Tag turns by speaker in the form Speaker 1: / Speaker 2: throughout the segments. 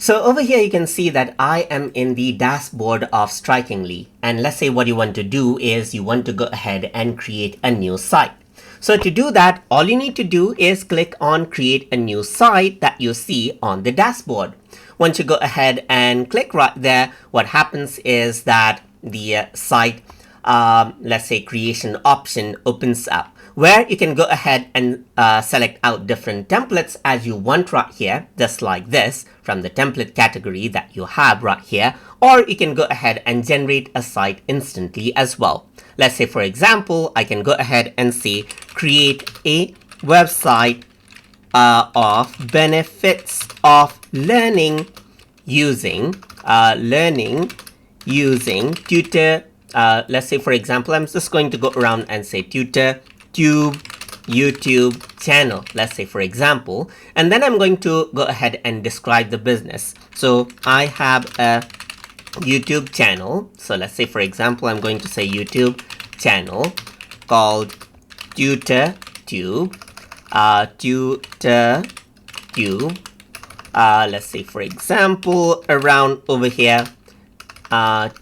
Speaker 1: So over here you can see that I am in the dashboard of Strikingly, and let's say what you want to do is you want to go ahead and create a new site. So to do that, all you need to do is click on create a new site that you see on the dashboard. Once you go ahead and click right there, what happens is that the site, let's say creation option opens up, where you can go ahead and select out different templates as you want right here, just like this, from the template category that you have right here, or you can go ahead and generate a site instantly as well. Let's say, for example, I can go ahead and say create a website of benefits of learning using tutor. Let's say, for example, I'm just going to go around and say tutor tube YouTube channel, let's say, for example, and then I'm going to go ahead and describe the business. So I have a YouTube channel. So let's say, for example, I'm going to say YouTube channel called tutor tube. Let's say, for example, around over here,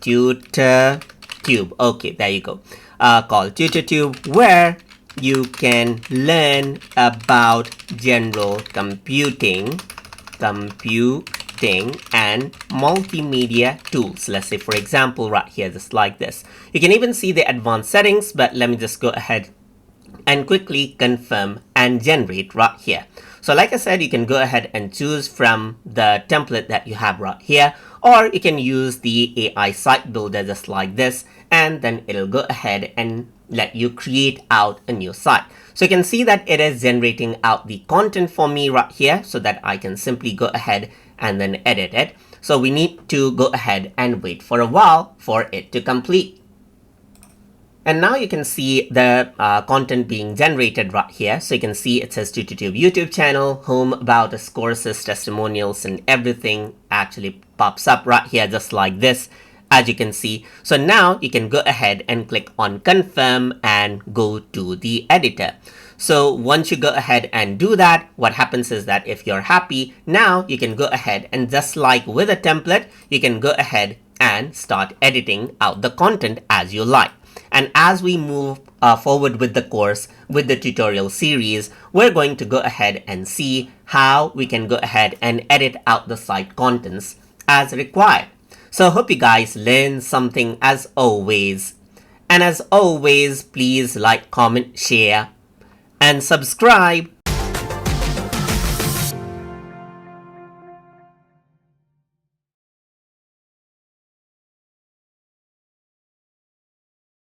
Speaker 1: tutor tube. Okay, there you go. Called tutor tube, where you can learn about general computing and multimedia tools. Let's say, for example, right here, just like this. You can even see the advanced settings, but let me just go ahead and quickly confirm and generate right here. So like I said, you can go ahead and choose from the template that you have right here, or you can use the AI site builder just like this, and then it'll go ahead and let you create out a new site. So you can see that it is generating out the content for me right here, so that I can simply go ahead and then edit it. So we need to go ahead and wait for a while for it to complete. And now you can see the content being generated right here. So you can see it says TutorTube YouTube channel, home, about us, courses, testimonials, and everything actually pops up right here, just like this, as you can see. So now you can go ahead and click on confirm and go to the editor. So once you go ahead and do that, what happens is that if you're happy, now you can go ahead and, just like with a template, you can go ahead and start editing out the content as you like. And as we move forward with the course, with the tutorial series, we're going to go ahead and see how we can go ahead and edit out the site contents as required. So I hope you guys learned something as always. And as always, please like, comment, share, and subscribe